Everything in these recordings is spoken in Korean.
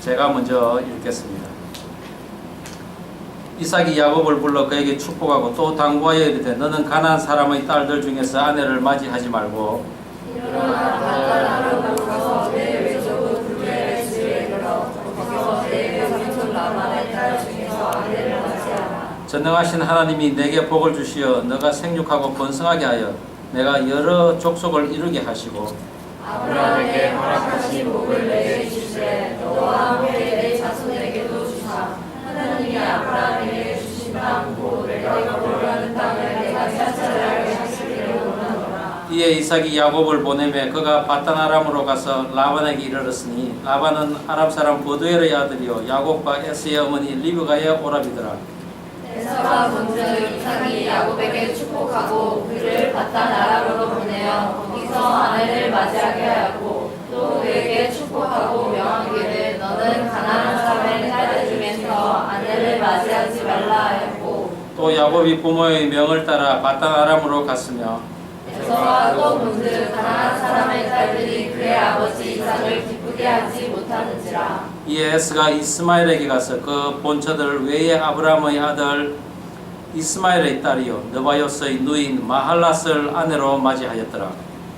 제가 먼저 읽겠습니다. 이삭이 야곱을 불러 그에게 축복하고 또 당부하여 이르되 너는 가나안 사람의 딸들 중에서 아내를 맞이하지 말고 일어나 바다나로 가서 내 외조부 불레의 집에 이르러 거기서 내 삼촌 라반의 딸 중에서 아내를 맞이하라. 전능하신 하나님이 내게 복을 주시어 너가 생육하고 번성하게 하여 내가 여러 족속을 이루게 하시고 아브라함에게 허락하신 복을 내게 주시되 너와 함께 내 자손에게도 주사 하나님이 아브라함에게 주신 땅 곧 내가 거류하는 땅을 내가 차지하게 하시기를 원하노라. 이에 이삭이 야곱을 보내매 그가 바다나람으로 가서 라반에게 이르렀으니 라반은 아람 사람 버두엘의 아들이요 야곱과 에스의 어머니 리브가의 오라비더라. 에서가 본즉 이삭이 야곱에게 축복하고 그를 바다나람으로 보내어 거기서 아내를 맞이하게 하였고 또 그에게 축복하고 명하기를 너는 가나안 사람의 딸들 중에서 아내를 맞이하지 말라 하였고 또 야곱이 부모의 명을 따라 바다나람으로 갔으며 에서가 또 본즉 가나안 사람의 딸들이 그의 아버지 이삭을 기쁘게 하지 못하는지라. 이에 에스가 이스마엘에게 가서 그 본처들 외에 아브라함의 아들 이스마엘의 딸이요 느바요스의 누인 마할랏을 아내로 맞이하였더라.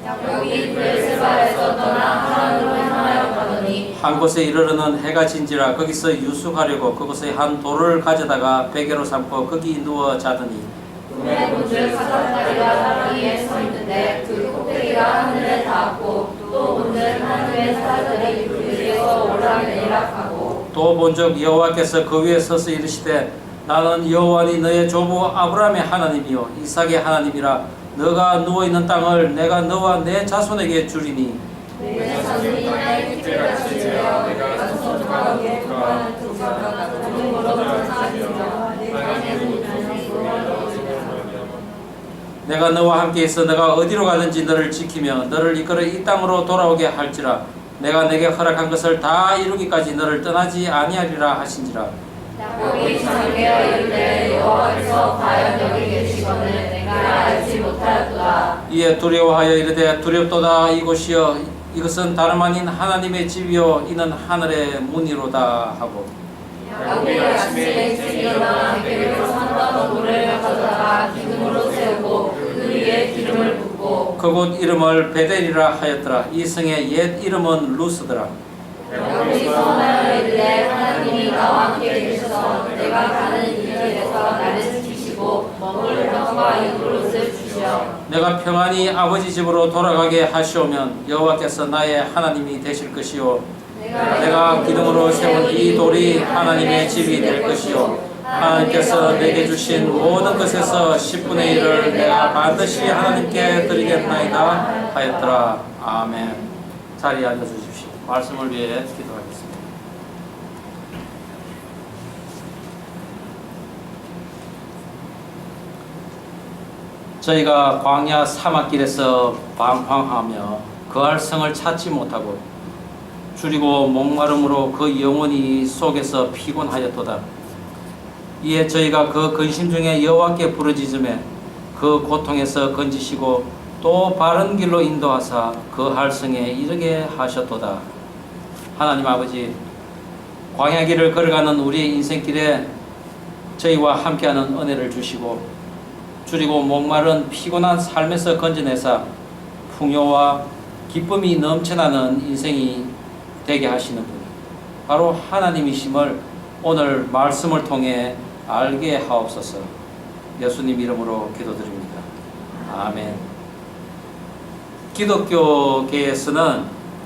야곱이 브엘세바에서 떠나 하란으로 향하여 가더니 한 곳에 이르러는 해가 진지라 거기서 유숙하려고 그곳에 한 돌을 가져다가 베개로 삼고 거기 누워 자더니 꿈에 본즉 사슴다리가 땅 위에 서 있는데 그 꼭대기가 하늘에 닿았고 또 본즉 하늘의 사자들이 그 위에서 오르락내리락 하고 또 본적 여호와께서 그 위에 서서 이르시되 나는 여호와니 너의 조부 아브라함의 하나님이요 이삭의 하나님이라 너가 누워있는 땅을 내가 너와 내 자손에게 주리니 내 자손이 나의 기틀같이 되어 내가 소속하고 구하는 두사가 동물로 전사하시며 내 땅에 내가 너와 함께 있어 너가 어디로 가든지 너를 지키며 너를 이끌어 이 땅으로 돌아오게 할지라 내가 내게 허락한 것을 다 이루기까지 너를 떠나지 아니하리라 하신지라. 야곱이 잠겨 이르되 여호와께서 과연 여기 계시거늘 내가 알지 못하였도다. 이에 두려워하여 이르되 두렵도다 이곳이여 이것은 다름 아닌 하나님의 집이요 이는 하늘의 문이로다 하고 야곱이 아침에 일찍 일어나 베개로 산다는 돌을 가져다가 기둥으로 세우고 그 위에 기름을 붓고 그곳 이름을 베델이라 하였더라. 이 성의 옛 이름은 루스더라. 야곱이 소원하여 이르되 하나님이 나와 함께 계셔서 내가 가는 이 길에서 나를 지키시고 먹을 떡과 이그릇을 주시어 내가 평안히 아버지 집으로 돌아가게 하시오면 여호와께서 나의 하나님이 되실 것이요 내가 기둥으로 세운 이 돌이 하나님의 집이 될 것이요 하나님께서 내게 주신 모든 것에서 10분의 1을 내가 반드시 하나님께 드리겠나이다 하였더라. 아멘. 자리에 앉아주십시오. 말씀을 위해 기도하겠습니다. 저희가 광야 사막길에서 방황하며 거할 성을 찾지 못하고 줄이고 목마름으로 그 영혼이 속에서 피곤하였도다. 이에 저희가 그 근심 중에 여호와께 부르짖음에 그 고통에서 건지시고 또 바른 길로 인도하사 그 할성에 이르게 하셨도다. 하나님 아버지, 광야길을 걸어가는 우리의 인생길에 저희와 함께하는 은혜를 주시고 줄이고 목마른 피곤한 삶에서 건져내사 풍요와 기쁨이 넘쳐나는 인생이 되게 하시는 분 바로 하나님이심을 오늘 말씀을 통해 알게 하옵소서. 예수님 이름으로 기도드립니다. 아멘. 기독교계에서는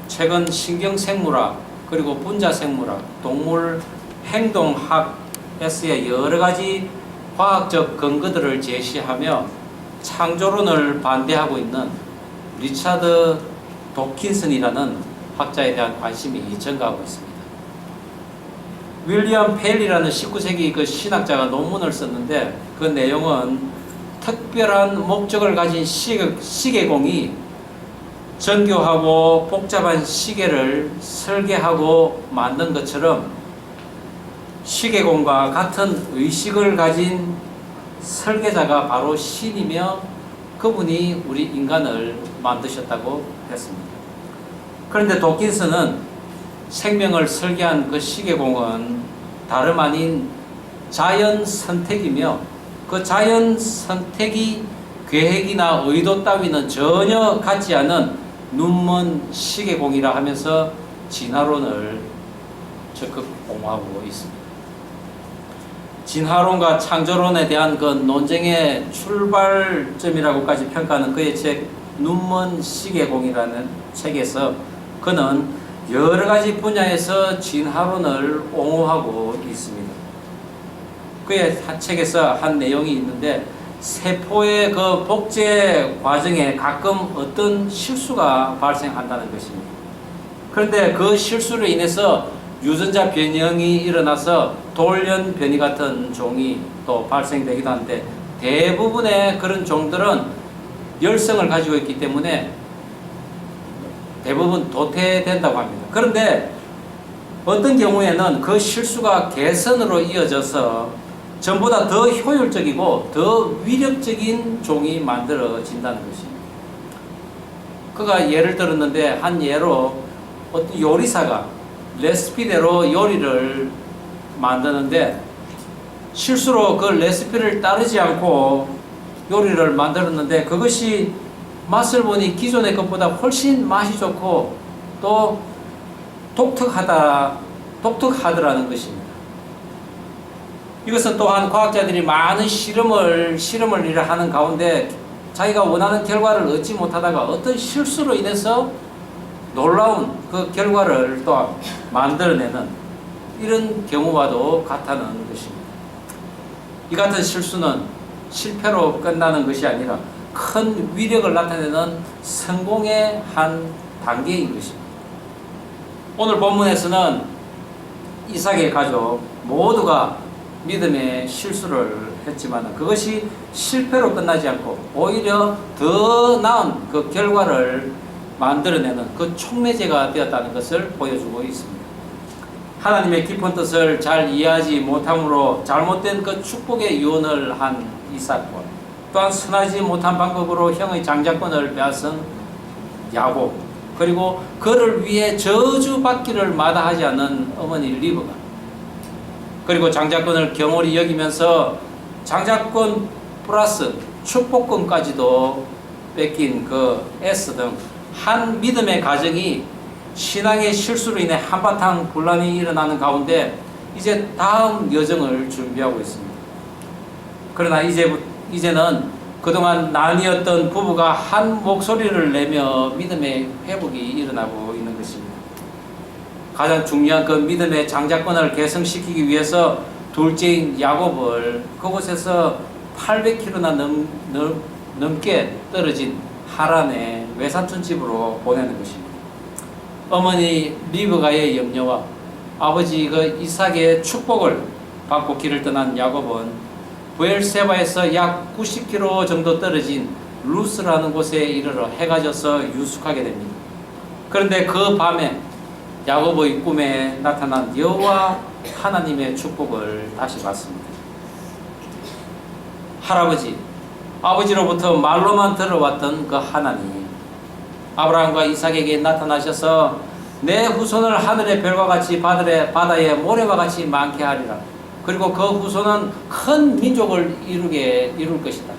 최근 신경생물학 그리고 분자생물학, 동물 행동학에서의 여러 가지 과학적 근거들을 제시하며 창조론을 반대하고 있는 리차드 도킨슨이라는 학자에 대한 관심이 증가하고 있습니다. 윌리엄 페일이라는 19세기 그 신학자가 논문을 썼는데 그 내용은 특별한 목적을 가진 시계공이 정교하고 복잡한 시계를 설계하고 만든 것처럼 시계공과 같은 의식을 가진 설계자가 바로 신이며 그분이 우리 인간을 만드셨다고 했습니다. 그런데 도킨슨은 생명을 설계한 그 시계공은 다름 아닌 자연 선택이며 그 자연 선택이 계획이나 의도 따위는 전혀 갖지 않은 눈먼 시계공이라 하면서 진화론을 적극 옹호하고 있습니다. 진화론과 창조론에 대한 그 논쟁의 출발점이라고까지 평가하는 그의 책 눈먼 시계공이라는 책에서 그는 여러 가지 분야에서 진화론을 옹호하고 있습니다. 그의 한 책에서 한 내용이 있는데 세포의 그 복제 과정에 가끔 어떤 실수가 발생한다는 것입니다. 그런데 그 실수로 인해서 유전자 변형이 일어나서 돌연 변이 같은 종이 또 발생되기도 하는데 대부분의 그런 종들은 열성을 가지고 있기 때문에 대부분 도태된다고 합니다. 그런데 어떤 경우에는 그 실수가 개선으로 이어져서 전보다 더 효율적이고 더 위력적인 종이 만들어진다는 것입니다. 그가 예를 들었는데 한 예로 어떤 요리사가 레시피대로 요리를 만드는데 실수로 그 레시피를 따르지 않고 요리를 만들었는데 그것이 맛을 보니 기존의 것보다 훨씬 맛이 좋고 또 독특하더라는 것입니다. 이것은 또한 과학자들이 많은 실험을 하는 가운데 자기가 원하는 결과를 얻지 못하다가 어떤 실수로 인해서 놀라운 그 결과를 또 만들어내는 이런 경우와도 같다는 것입니다. 이 같은 실수는 실패로 끝나는 것이 아니라 큰 위력을 나타내는 성공의 한 단계인 것입니다. 오늘 본문에서는 이삭의 가족 모두가 믿음의 실수를 했지만 그것이 실패로 끝나지 않고 오히려 더 나은 그 결과를 만들어내는 그 촉매제가 되었다는 것을 보여주고 있습니다. 하나님의 깊은 뜻을 잘 이해하지 못함으로 잘못된 그 축복의 유언을 한 이삭과 또한 선하지 못한 방법으로 형의 장자권을 빼앗은 야곱, 그리고 그를 위해 저주받기를 마다하지 않는 어머니 리브가, 그리고 장자권을 경홀히 여기면서 장자권 플러스 축복권까지도 뺏긴 그 에스 등 한 믿음의 가정이 신앙의 실수로 인해 한바탕 분란이 일어나는 가운데 이제 다음 여정을 준비하고 있습니다. 그러나 이제는 그동안 나뉘었던 부부가 한 목소리를 내며 믿음의 회복이 일어나고 있는 것입니다. 가장 중요한 그 믿음의 장자권을 개성시키기 위해서 둘째인 야곱을 그곳에서 800km나 넘게 떨어진 하란의 외삼촌 집으로 보내는 것입니다. 어머니 리브가의 염려와 아버지 그 이삭의 축복을 받고 길을 떠난 야곱은 부엘세바에서 약 90km 정도 떨어진 루스라는 곳에 이르러 해가 져서 유숙하게 됩니다. 그런데 그 밤에 야곱의 꿈에 나타난 여호와 하나님의 축복을 다시 받습니다. 아버지로부터 말로만 들어왔던 그 하나님, 아브라함과 이삭에게 나타나셔서 내 후손을 하늘의 별과 같이 바다의 모래와 같이 많게 하리라. 그리고 그 후손은 큰 민족을 이룰 것이다.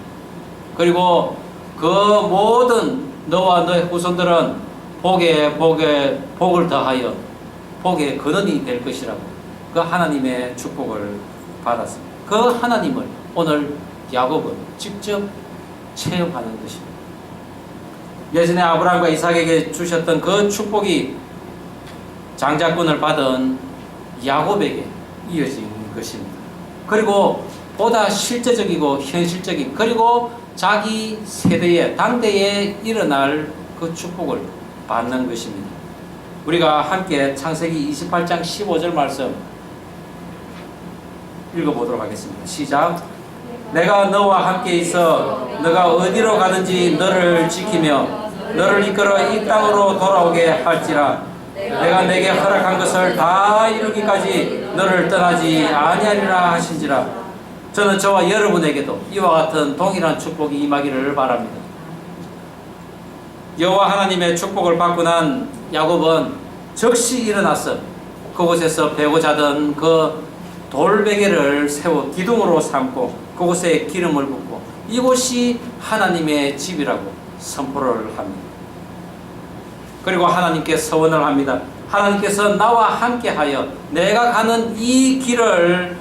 그리고 그 모든 너와 너의 후손들은 복을 더하여 복의 근원이 될 것이라고 그 하나님의 축복을 받았습니다. 그 하나님을 오늘 야곱은 직접 체험하는 것입니다. 예전에 아브라함과 이삭에게 주셨던 그 축복이 장자권을 받은 야곱에게 이어진 것입니다. 그리고 보다 실제적이고 현실적인, 그리고 자기 세대에 당대에 일어날 그 축복을 받는 것입니다. 우리가 함께 창세기 28장 15절 말씀 읽어보도록 하겠습니다. 시작. 내가 너와 함께 있어 너가 어디로 가든지 너를 지키며 너를 이끌어 이 땅으로 돌아오게 할지라. 내가 내게 허락한 것을 다 이루기까지 너를 떠나지 아니하리라 하신지라. 저는 저와 여러분에게도 이와 같은 동일한 축복이 임하기를 바랍니다. 여호와 하나님의 축복을 받고 난 야곱은 즉시 일어나서 그곳에서 베고 자던 그 돌베개를 세워 기둥으로 삼고 그곳에 기름을 붓고 이곳이 하나님의 집이라고 선포를 합니다. 그리고 하나님께 서원을 합니다. 하나님께서 나와 함께하여 내가 가는 이 길을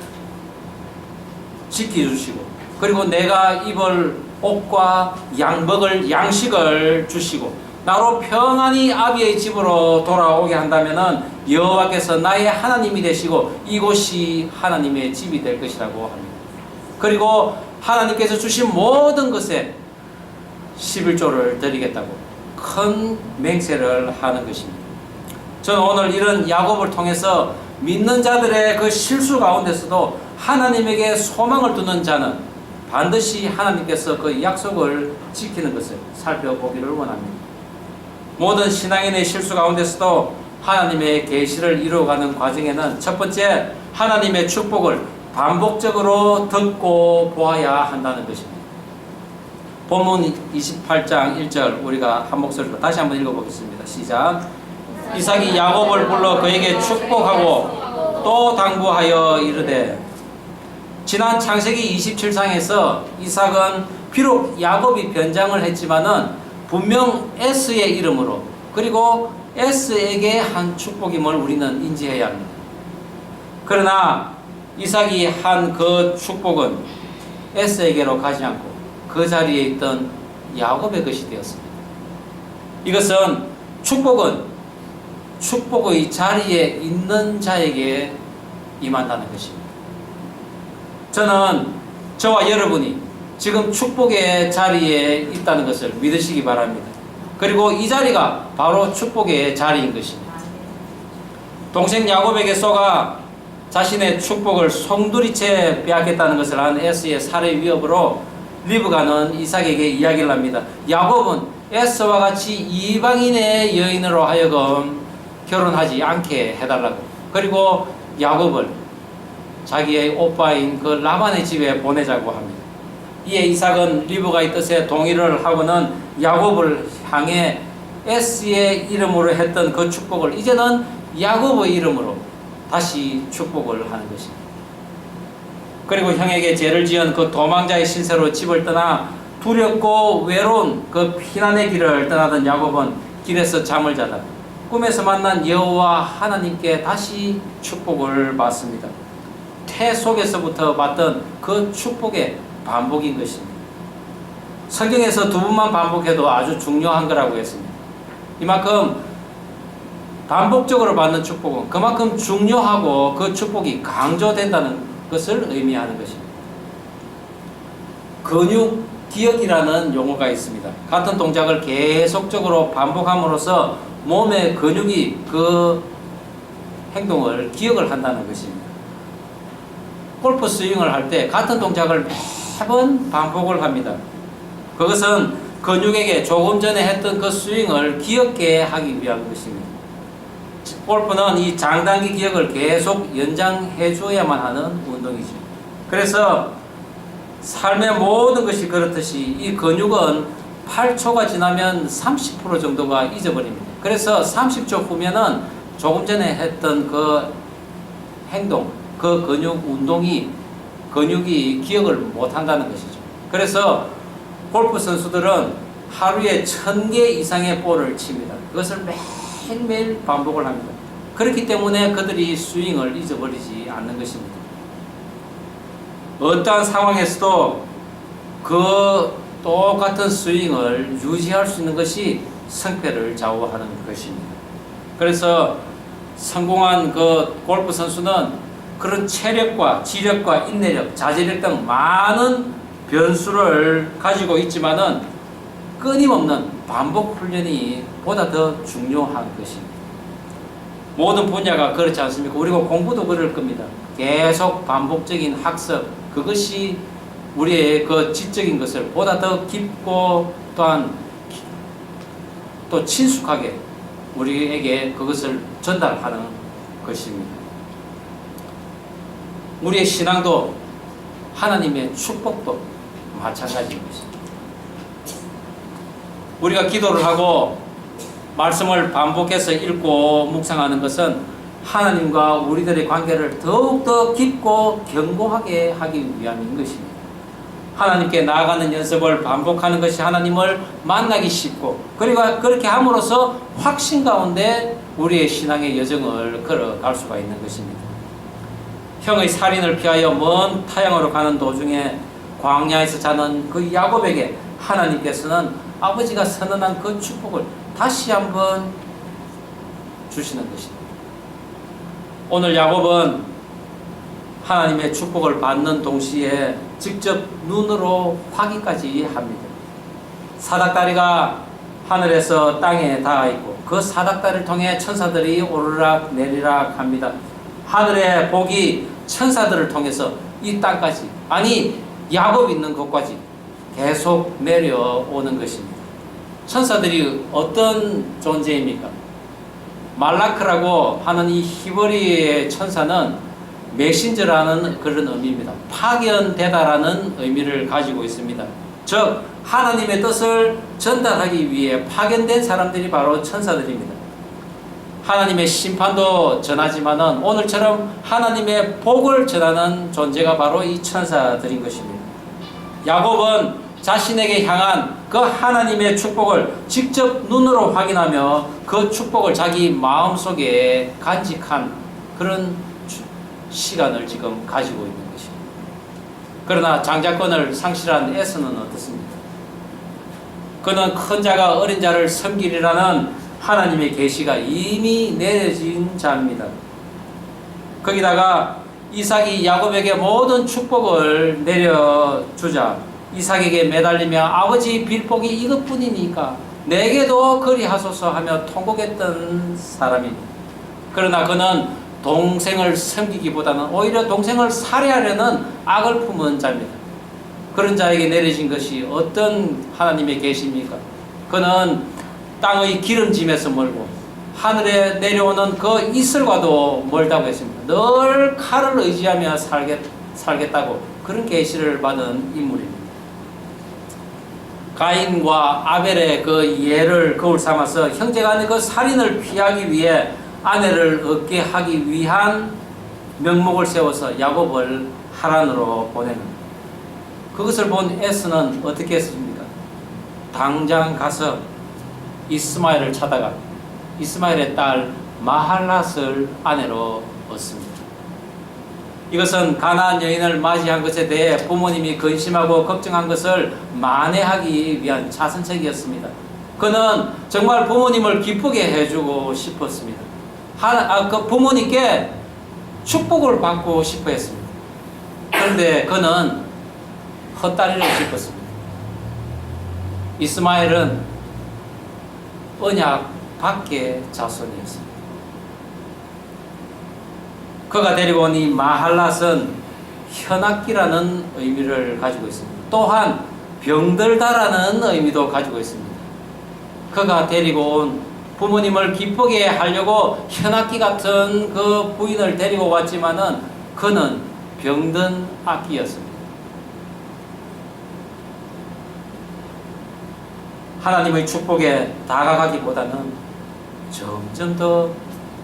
지켜주시고 그리고 내가 입을 옷과 먹을 양식을 주시고 나로 평안히 아비의 집으로 돌아오게 한다면 여호와께서 나의 하나님이 되시고 이곳이 하나님의 집이 될 것이라고 합니다. 그리고 하나님께서 주신 모든 것에 11조를 드리겠다고 큰 맹세를 하는 것입니다. 저는 오늘 이런 야곱을 통해서 믿는 자들의 그 실수 가운데서도 하나님에게 소망을 두는 자는 반드시 하나님께서 그 약속을 지키는 것을 살펴보기를 원합니다. 모든 신앙인의 실수 가운데서도 하나님의 계시를 이루어가는 과정에는 첫 번째 하나님의 축복을 반복적으로 듣고 보아야 한다는 것입니다. 본문 28장 1절 우리가 한 목소리로 다시 한번 읽어보겠습니다. 시작. 이삭이 야곱을 불러 그에게 축복하고 또 당부하여 이르되. 지난 창세기 27장에서 이삭은 비록 야곱이 변장을 했지만은 분명 에스의 이름으로 그리고 에스에게 한 축복임을 우리는 인지해야 합니다. 그러나 이삭이 한 그 축복은 에스에게로 가지 않고 그 자리에 있던 야곱의 것이 되었습니다. 이것은 축복의 자리에 있는 자에게 임한다는 것입니다. 저는 저와 여러분이 지금 축복의 자리에 있다는 것을 믿으시기 바랍니다. 그리고 이 자리가 바로 축복의 자리인 것입니다. 동생 야곱에게 쏘가 자신의 축복을 송두리째 빼앗겠다는 것을 한 에스의 살해 위협으로 리브가는 이삭에게 이야기를 합니다. 야곱은 에스와 같이 이방인의 여인으로 하여금 결혼하지 않게 해달라고. 그리고 야곱을 자기의 오빠인 그 라반의 집에 보내자고 합니다. 이에 이삭은 리브가의 뜻에 동의를 하고는 야곱을 향해 에스의 이름으로 했던 그 축복을 이제는 야곱의 이름으로 다시 축복을 하는 것입니다. 그리고 형에게 죄를 지은 그 도망자의 신세로 집을 떠나 두렵고 외로운 그 피난의 길을 떠나던 야곱은 길에서 잠을 자다 꿈에서 만난 여호와 하나님께 다시 축복을 받습니다. 태 속에서부터 받던 그 축복의 반복인 것입니다. 성경에서 두 번만 반복해도 아주 중요한 거라고 했습니다. 이만큼 반복적으로 받는 축복은 그만큼 중요하고 그 축복이 강조된다는 것을 의미하는 것입니다. 근육 기억이라는 용어가 있습니다. 같은 동작을 계속적으로 반복함으로써 몸의 근육이 그 행동을 기억을 한다는 것입니다. 골프 스윙을 할 때 같은 동작을 매번 반복을 합니다. 그것은 근육에게 조금 전에 했던 그 스윙을 기억게 하기 위한 것입니다. 골프는 이 장단기 기억을 계속 연장해 줘야만 하는 운동이죠. 그래서 삶의 모든 것이 그렇듯이 이 근육은 8초가 지나면 30% 정도가 잊어버립니다. 그래서 30초 후면은 조금 전에 했던 그 행동, 그 근육 운동이 근육이 기억을 못 한다는 것이죠. 그래서 골프 선수들은 하루에 1000개 이상의 볼을 칩니다. 그것을 매일매일 반복을 합니다. 그렇기 때문에 그들이 스윙을 잊어버리지 않는 것입니다. 어떠한 상황에서도 그 똑같은 스윙을 유지할 수 있는 것이 승패를 좌우하는 것입니다. 그래서 성공한 그 골프 선수는 그런 체력과 지력과 인내력, 자제력 등 많은 변수를 가지고 있지만은 끊임없는 반복 훈련이 보다 더 중요한 것입니다. 모든 분야가 그렇지 않습니까? 우리가 공부도 그럴 겁니다. 계속 반복적인 학습, 그것이 우리의 그 지적인 것을 보다 더 깊고 또한 또 친숙하게 우리에게 그것을 전달하는 것입니다. 우리의 신앙도 하나님의 축복도 마찬가지인 것입니다. 우리가 기도를 하고 말씀을 반복해서 읽고 묵상하는 것은 하나님과 우리들의 관계를 더욱더 깊고 견고하게 하기 위함인 것입니다. 하나님께 나아가는 연습을 반복하는 것이 하나님을 만나기 쉽고, 그리고 그렇게 함으로써 확신 가운데 우리의 신앙의 여정을 걸어갈 수가 있는 것입니다. 형의 살인을 피하여 먼 타향으로 가는 도중에 광야에서 자는 그 야곱에게 하나님께서는 아버지가 선언한 그 축복을 다시 한번 주시는 것입니다. 오늘 야곱은 하나님의 축복을 받는 동시에 직접 눈으로 확인까지 합니다. 사닥다리가 하늘에서 땅에 닿아 있고 그 사닥다리를 통해 천사들이 오르락 내리락 합니다. 하늘의 복이 천사들을 통해서 이 땅까지, 아니 야곱 있는 곳까지 계속 내려오는 것입니다. 천사들이 어떤 존재입니까? 말라크라고 하는 이 히브리의 천사는 메신저라는 그런 의미입니다. 파견되다라는 의미를 가지고 있습니다. 즉 하나님의 뜻을 전달하기 위해 파견된 사람들이 바로 천사들입니다. 하나님의 심판도 전하지만은 오늘처럼 하나님의 복을 전하는 존재가 바로 이 천사들인 것입니다. 야곱은 자신에게 향한 그 하나님의 축복을 직접 눈으로 확인하며 그 축복을 자기 마음속에 간직한 그런 시간을 지금 가지고 있는 것입니다. 그러나 장자권을 상실한 에서는 어떻습니까? 그는 큰 자가 어린 자를 섬기리라는 하나님의 계시가 이미 내려진 자입니다. 거기다가 이삭이 야곱에게 모든 축복을 내려주자 이삭에게 매달리며 아버지 빌복이 이것뿐이니까 내게도 그리하소서 하며 통곡했던 사람입니다. 그러나 그는 동생을 섬기기보다는 오히려 동생을 살해하려는 악을 품은 자입니다. 그런 자에게 내려진 것이 어떤 하나님의 계시입니까? 그는 땅의 기름짐에서 멀고 하늘에 내려오는 그 이슬과도 멀다고 했습니다. 늘 칼을 의지하며 살겠다고 그런 계시를 받은 인물입니다. 가인과 아벨의 그 예를 거울 삼아서 형제간의 그 살인을 피하기 위해 아내를 얻게 하기 위한 명목을 세워서 야곱을 하란으로 보내는, 그것을 본 에서는 어떻게 했습니까? 당장 가서 이스마엘을 찾아가 이스마엘의 딸 마할랏을 아내로 얻습니다. 이것은 가나안 여인을 맞이한 것에 대해 부모님이 근심하고 걱정한 것을 만회하기 위한 자선책이었습니다. 그는 정말 부모님을 기쁘게 해주고 싶었습니다. 그 부모님께 축복을 받고 싶어 했습니다. 그런데 그는 헛다리를 짚었습니다. 이스마엘은 언약 밖의 자손이었습니다. 그가 데리고 온 이 마할랏은 현악기라는 의미를 가지고 있습니다. 또한 병들다라는 의미도 가지고 있습니다. 그가 데리고 온 부모님을 기쁘게 하려고 현악기 같은 그 부인을 데리고 왔지만은 그는 병든 악기였습니다. 하나님의 축복에 다가가기보다는 점점 더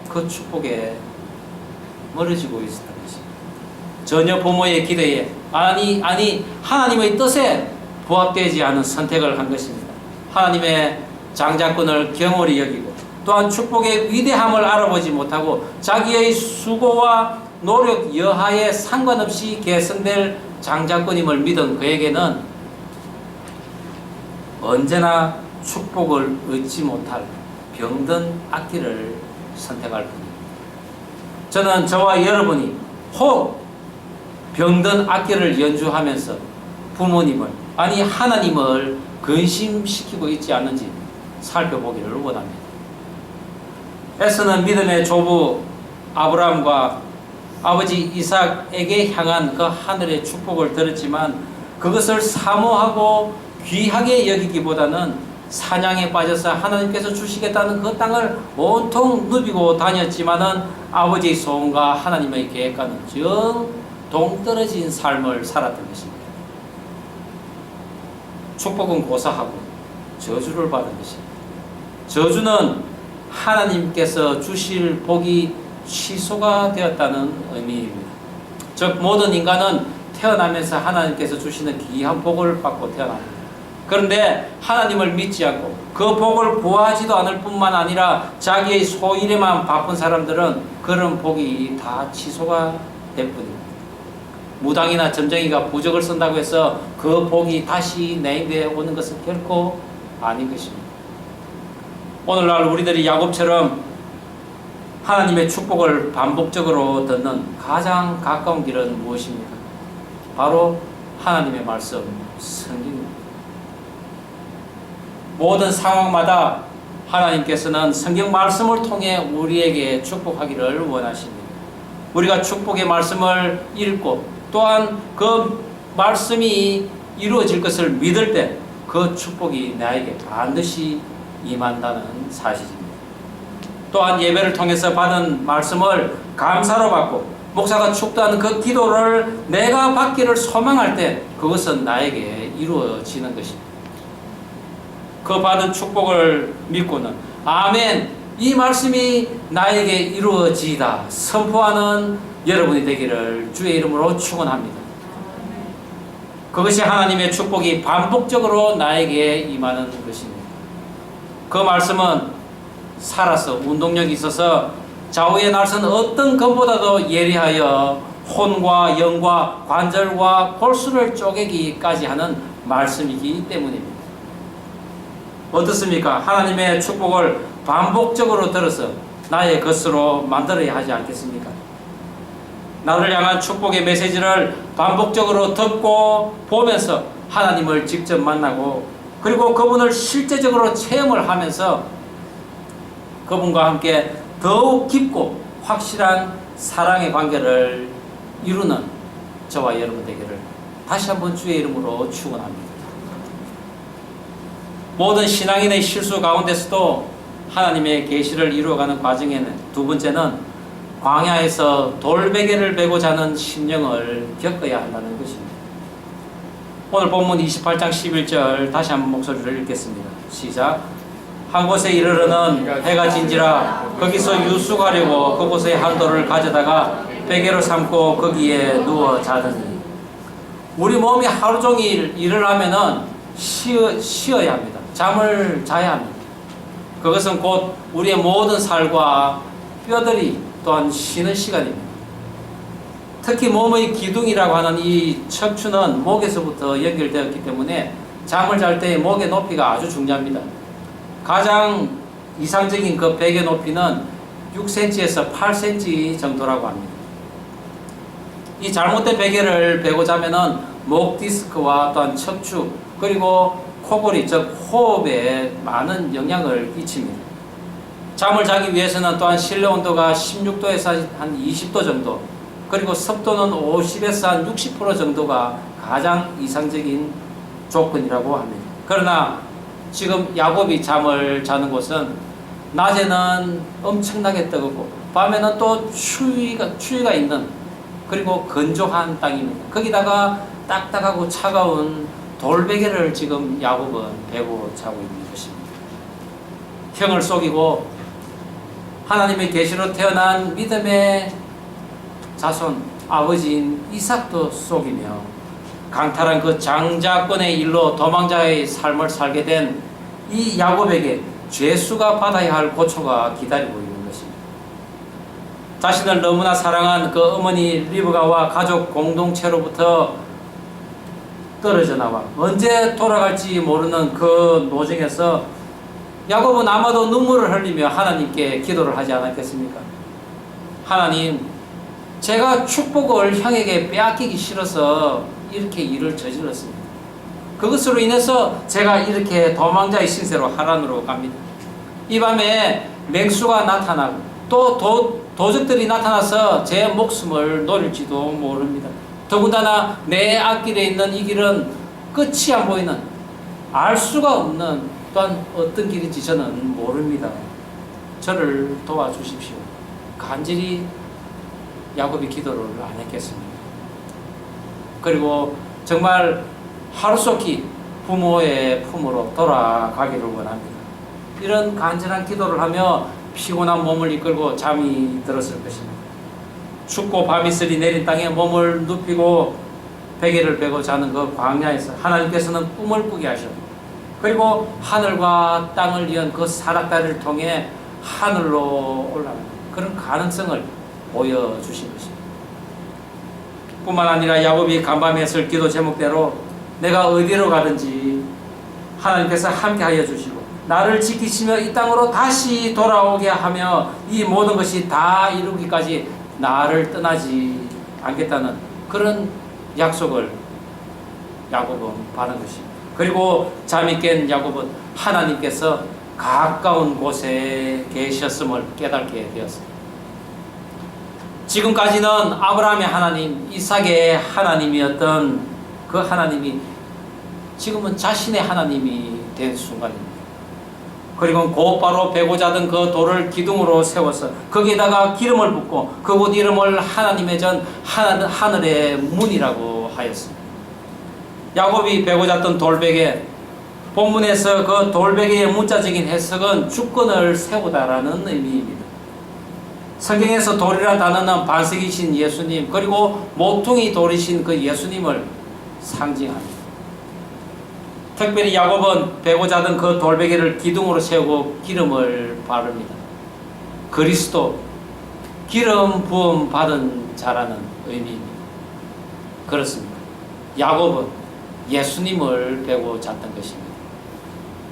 그 축복에 멀어지고 있었던 것입니다. 전혀 부모의 기대에 아니 하나님의 뜻에 부합되지 않은 선택을 한 것입니다. 하나님의 장자권을 경홀히 여기고 또한 축복의 위대함을 알아보지 못하고 자기의 수고와 노력 여하에 상관없이 계승될 장자권임을 믿은 그에게는 언제나 축복을 얻지 못할 병든 악기를 선택할 뿐입니다. 저는 저와 여러분이 혹 병든 악기를 연주하면서 부모님을 아니 하나님을 근심시키고 있지 않는지 살펴보기를 원합니다. 에서는 믿음의 조부 아브라함과 아버지 이삭에게 향한 그 하늘의 축복을 들었지만 그것을 사모하고 귀하게 여기기보다는 사냥에 빠져서 하나님께서 주시겠다는 그 땅을 온통 누비고 다녔지만은 아버지의 소원과 하나님의 계획과는 정 동떨어진 삶을 살았던 것입니다. 축복은 고사하고 저주를 받은 것입니다. 저주는 하나님께서 주실 복이 취소가 되었다는 의미입니다. 즉 모든 인간은 태어나면서 하나님께서 주시는 귀한 복을 받고 태어납니다. 그런데 하나님을 믿지 않고 그 복을 구하지도 않을 뿐만 아니라 자기의 소일에만 바쁜 사람들은 그런 복이 다 취소가 될 뿐입니다. 무당이나 점쟁이가 부적을 쓴다고 해서 그 복이 다시 내 입에 오는 것은 결코 아닌 것입니다. 오늘날 우리들이 야곱처럼 하나님의 축복을 반복적으로 듣는 가장 가까운 길은 무엇입니까? 바로 하나님의 말씀, 성경입니다. 모든 상황마다 하나님께서는 성경 말씀을 통해 우리에게 축복하기를 원하십니다. 우리가 축복의 말씀을 읽고 또한 그 말씀이 이루어질 것을 믿을 때 그 축복이 나에게 반드시 임한다는 사실입니다. 또한 예배를 통해서 받은 말씀을 감사로 받고 목사가 축도하는 그 기도를 내가 받기를 소망할 때 그것은 나에게 이루어지는 것입니다. 그 받은 축복을 믿고는 아멘, 이 말씀이 나에게 이루어지다 선포하는 여러분이 되기를 주의 이름으로 축원합니다. 그것이 하나님의 축복이 반복적으로 나에게 임하는 것입니다. 그 말씀은 살아서 운동력이 있어서 좌우의 날선 어떤 것보다도 예리하여 혼과 영과 관절과 골수를 쪼개기까지 하는 말씀이기 때문입니다. 어떻습니까? 하나님의 축복을 반복적으로 들어서 나의 것으로 만들어야 하지 않겠습니까? 나를 향한 축복의 메시지를 반복적으로 듣고 보면서 하나님을 직접 만나고 그리고 그분을 실제적으로 체험을 하면서 그분과 함께 더욱 깊고 확실한 사랑의 관계를 이루는 저와 여러분 되기를 다시 한번 주의 이름으로 축원합니다. 모든 신앙인의 실수 가운데서도 하나님의 계시를 이루어가는 과정에는 두 번째는 광야에서 돌베개를 베고자 하는 심령을 겪어야 한다는 것입니다. 오늘 본문 28장 11절 다시 한번 목소리를 읽겠습니다. 시작. 한 곳에 이르러는 해가 진지라 거기서 유숙하려고 그곳에 한 돌을 가져다가 베개로 삼고 거기에 누워 자더니. 우리 몸이 하루 종일 일을 하면은 쉬어야 합니다. 잠을 자야 합니다. 그것은 곧 우리의 모든 살과 뼈들이 또한 쉬는 시간입니다. 특히 몸의 기둥이라고 하는 이 척추는 목에서부터 연결되었기 때문에 잠을 잘 때 목의 높이가 아주 중요합니다. 가장 이상적인 그 베개 높이는 6cm에서 8cm 정도라고 합니다. 이 잘못된 베개를 베고 자면은 목 디스크와 또한 척추 그리고 코골이 즉 호흡에 많은 영향을 끼칩니다. 잠을 자기 위해서는 또한 실내 온도가 16도에서 한 20도 정도 그리고 습도는 50에서 한 60% 정도가 가장 이상적인 조건이라고 합니다. 그러나 지금 야곱이 잠을 자는 곳은 낮에는 엄청나게 뜨겁고 밤에는 또 추위가 있는 그리고 건조한 땅입니다. 거기다가 딱딱하고 차가운 돌베개를 지금 야곱은 베고 자고 있는 것입니다. 형을 속이고 하나님의 계시로 태어난 믿음의 자손 아버지인 이삭도 속이며 강탈한 그 장자권의 일로 도망자의 삶을 살게 된 이 야곱에게 죄수가 받아야 할 고초가 기다리고 있는 것입니다. 자신을 너무나 사랑한 그 어머니 리브가와 가족 공동체로부터 떨어져 나와 언제 돌아갈지 모르는 그 노정에서 야곱은 아마도 눈물을 흘리며 하나님께 기도를 하지 않았겠습니까? 하나님, 제가 축복을 형에게 빼앗기기 싫어서 이렇게 일을 저질렀습니다. 그것으로 인해서 제가 이렇게 도망자의 신세로 하란으로 갑니다. 이 밤에 맹수가 나타나고 또 도적들이 나타나서 제 목숨을 노릴지도 모릅니다. 더군다나 내 앞길에 있는 이 길은 끝이 안 보이는 알 수가 없는 또한 어떤 길인지 저는 모릅니다. 저를 도와주십시오. 간절히 야곱이 기도를 안 했겠습니다. 그리고 정말 하루속히 부모의 품으로 돌아가기를 원합니다. 이런 간절한 기도를 하며 피곤한 몸을 이끌고 잠이 들었을 것입니다. 춥고 밤이슬이 내린 땅에 몸을 눕히고 베개를 베고 자는 그 광야에서 하나님께서는 꿈을 꾸게 하셨고, 그리고 하늘과 땅을 이은 그 사닥다리를 통해 하늘로 올라가는 그런 가능성을 보여주신 것입니다. 뿐만 아니라 야곱이 간밤에 했을 기도 제목대로 내가 어디로 가든지 하나님께서 함께하여 주시고 나를 지키시며 이 땅으로 다시 돌아오게 하며 이 모든 것이 다 이루기까지 나를 떠나지 않겠다는 그런 약속을 야곱은 받은 것입니다. 그리고 잠이 깬 야곱은 하나님께서 가까운 곳에 계셨음을 깨닫게 되었습니다. 지금까지는 아브라함의 하나님, 이삭의 하나님이었던 그 하나님이 지금은 자신의 하나님이 된 순간입니다. 그리고 곧바로 베고 자던 그 돌을 기둥으로 세워서 거기에다가 기름을 붓고 그곳 이름을 하나님의 전 하늘의 문이라고 하였습니다. 야곱이 베고 잤던 돌베개, 본문에서 그 돌베개의 문자적인 해석은 주권을 세우다라는 의미입니다. 성경에서 돌이라는 단어는 반석이신 예수님, 그리고 모퉁이 돌이신 그 예수님을 상징합니다. 특별히 야곱은 베고 자던 그 돌베개를 기둥으로 세우고 기름을 바릅니다. 그리스도, 기름 부음 받은 자라는 의미입니다. 그렇습니다. 야곱은 예수님을 베고 잤던 것입니다.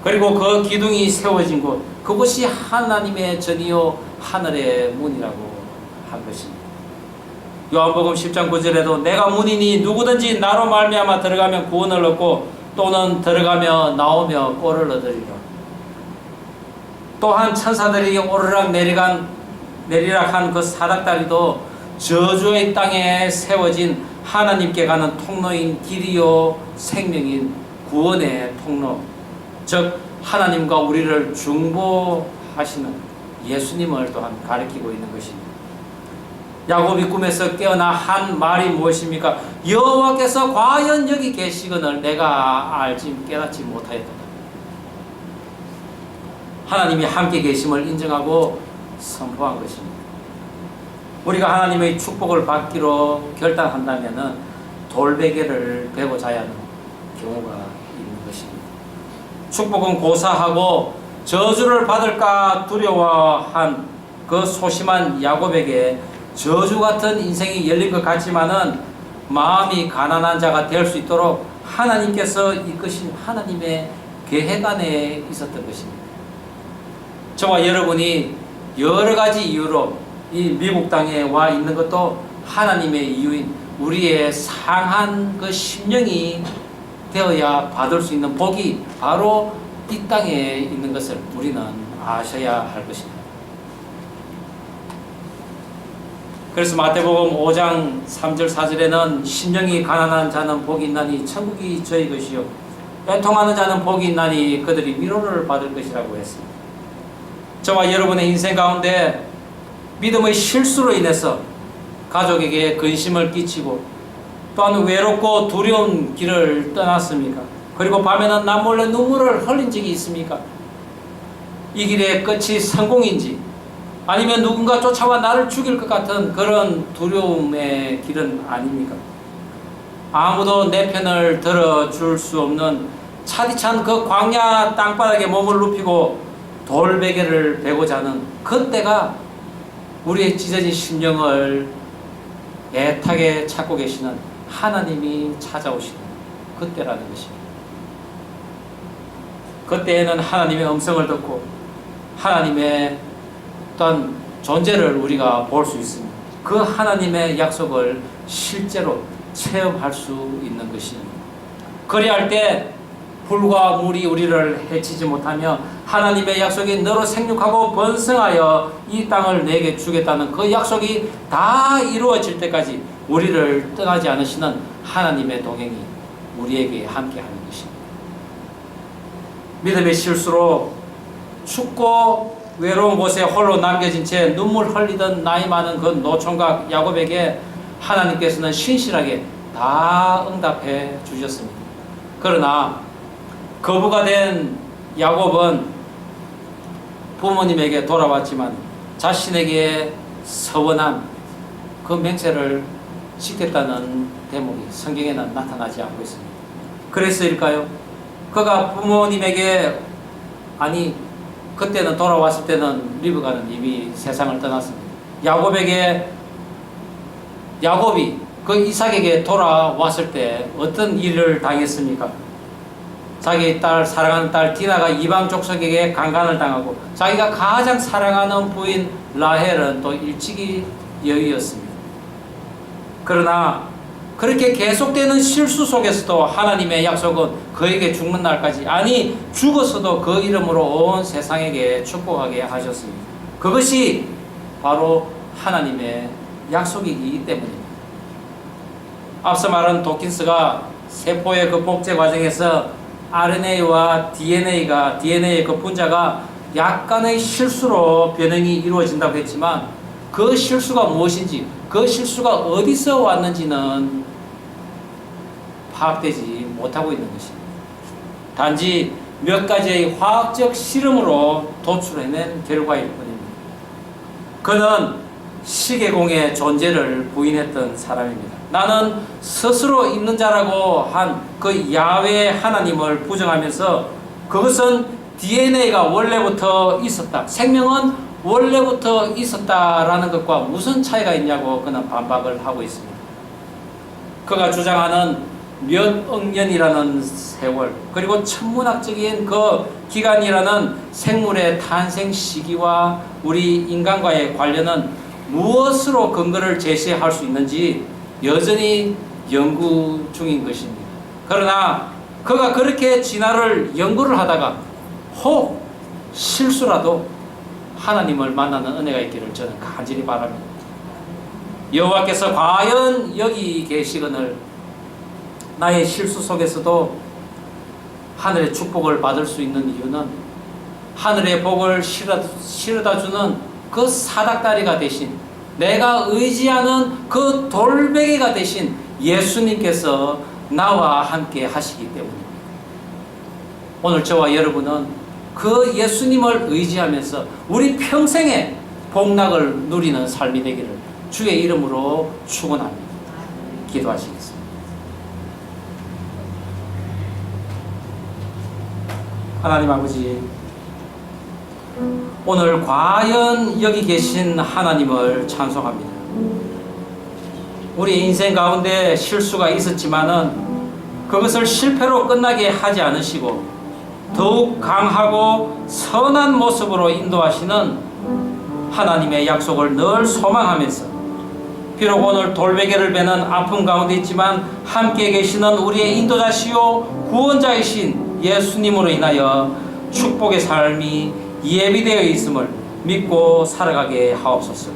그리고 그 기둥이 세워진 곳, 그것이 하나님의 전이요 하늘의 문이라고 한 것입니다. 요한복음 10장 9절에도 내가 문이니 누구든지 나로 말미암아 들어가면 구원을 얻고 또는 들어가며 나오며 꼴을 얻으리라. 또한 천사들이 오르락 내리락 한 그 사닥다리도 저주의 땅에 세워진 하나님께 가는 통로인 길이요 생명인 구원의 통로, 즉 하나님과 우리를 중보하시는 예수님을 또한 가리키고 있는 것입니다. 야곱이 꿈에서 깨어나 한 말이 무엇입니까? 여호와께서 과연 여기 계시거늘 내가 알지 깨닫지 못하였다. 하나님이 함께 계심을 인정하고 선포한 것입니다. 우리가 하나님의 축복을 받기로 결단한다면 돌베개를 베고 자야 하는 경우가 있는 것입니다. 축복은 고사하고 저주를 받을까 두려워한 그 소심한 야곱에게 저주 같은 인생이 열린 것 같지만은 마음이 가난한 자가 될 수 있도록 하나님께서 이끄신 하나님의 계획 안에 있었던 것입니다. 저와 여러분이 여러 가지 이유로 이 미국 땅에 와 있는 것도 하나님의 이유인 우리의 상한 그 심령이 되어야 받을 수 있는 복이 바로 이 땅에 있는 것을 우리는 아셔야 할 것입니다. 그래서 마태복음 5장 3절 4절에는 심령이 가난한 자는 복이 있나니 천국이 저희 것이요 애통하는 자는 복이 있나니 그들이 위로를 받을 것이라고 했습니다. 저와 여러분의 인생 가운데 믿음의 실수로 인해서 가족에게 근심을 끼치고 또한 외롭고 두려운 길을 떠났습니까? 그리고 밤에는 남몰래 눈물을 흘린 적이 있습니까? 이 길의 끝이 성공인지 아니면 누군가 쫓아와 나를 죽일 것 같은 그런 두려움의 길은 아닙니까? 아무도 내 편을 들어줄 수 없는 차디찬 그 광야 땅바닥에 몸을 눕히고 돌베개를 베고자 하는 그때가 우리의 찢어진 심령을 애타게 찾고 계시는 하나님이 찾아오시는 그때라는 것입니다. 그때에는 하나님의 음성을 듣고 하나님의 어떤 존재를 우리가 볼 수 있습니다. 그 하나님의 약속을 실제로 체험할 수 있는 것입니다. 그리할 때 불과 물이 우리를 해치지 못하며 하나님의 약속이 너로 생육하고 번성하여 이 땅을 내게 주겠다는 그 약속이 다 이루어질 때까지 우리를 떠나지 않으시는 하나님의 동행이 우리에게 함께하는 것입니다. 믿음의 실수로 춥고 외로운 곳에 홀로 남겨진 채 눈물 흘리던 나이 많은 그 노총각 야곱에게 하나님께서는 신실하게 다 응답해 주셨습니다. 그러나 거부가 된 야곱은 부모님에게 돌아왔지만 자신에게 서원한 그 맹세를 지켰다는 대목이 성경에는 나타나지 않고 있습니다. 그래서일까요? 그가 부모님에게, 아니 그때는 돌아왔을 때는 리브가는 이미 세상을 떠났습니다. 야곱이 그 이삭에게 돌아왔을 때 어떤 일을 당했습니까? 자기 딸, 사랑하는 딸 디나가 이방 족속에게 강간을 당하고 자기가 가장 사랑하는 부인 라헬은 또 일찍이 여의였습니다. 그러나 그렇게 계속되는 실수 속에서도 하나님의 약속은 그에게 죽는 날까지, 아니 죽어서도 그 이름으로 온 세상에게 축복하게 하셨습니다. 그것이 바로 하나님의 약속이기 때문입니다. 앞서 말한 도킨스가 세포의 그 복제 과정에서 RNA와 DNA의 그 분자가 약간의 실수로 변형이 이루어진다고 했지만 그 실수가 무엇인지, 그 실수가 어디서 왔는지는 파악되지 못하고 있는 것입니다. 단지 몇 가지의 화학적 실험으로 도출해낸 결과일 뿐입니다. 그는 시계공의 존재를 부인했던 사람입니다. 나는 스스로 있는 자라고 한 그 야훼 하나님을 부정하면서 그것은 DNA가 원래부터 있었다, 생명은 원래부터 있었다라는 것과 무슨 차이가 있냐고 그는 반박을 하고 있습니다. 그가 주장하는 몇 억 년이라는 세월, 그리고 천문학적인 그 기간이라는 생물의 탄생 시기와 우리 인간과의 관련은 무엇으로 근거를 제시할 수 있는지 여전히 연구 중인 것입니다. 그러나 그가 그렇게 진화를 연구를 하다가 혹 실수라도 하나님을 만나는 은혜가 있기를 저는 간절히 바랍니다. 여호와께서 과연 여기 계시거늘 나의 실수 속에서도 하늘의 축복을 받을 수 있는 이유는 하늘의 복을 실어다 주는 그 사닥다리가 되신, 내가 의지하는 그 돌베개가 되신 예수님께서 나와 함께 하시기 때문입니다. 오늘 저와 여러분은 그 예수님을 의지하면서 우리 평생에 복락을 누리는 삶이 되기를 주의 이름으로 축원합니다. 기도하시겠습니다. 하나님 아버지, 오늘 과연 여기 계신 하나님을 찬송합니다. 우리 인생 가운데 실수가 있었지만은 그것을 실패로 끝나게 하지 않으시고 더욱 강하고 선한 모습으로 인도하시는 하나님의 약속을 늘 소망하면서, 비록 오늘 돌베개를 베는 아픔 가운데 있지만 함께 계시는 우리의 인도자시요 구원자이신 예수님으로 인하여 축복의 삶이 예비되어 있음을 믿고 살아가게 하옵소서.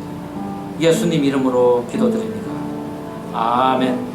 예수님 이름으로 기도드립니다. 아멘.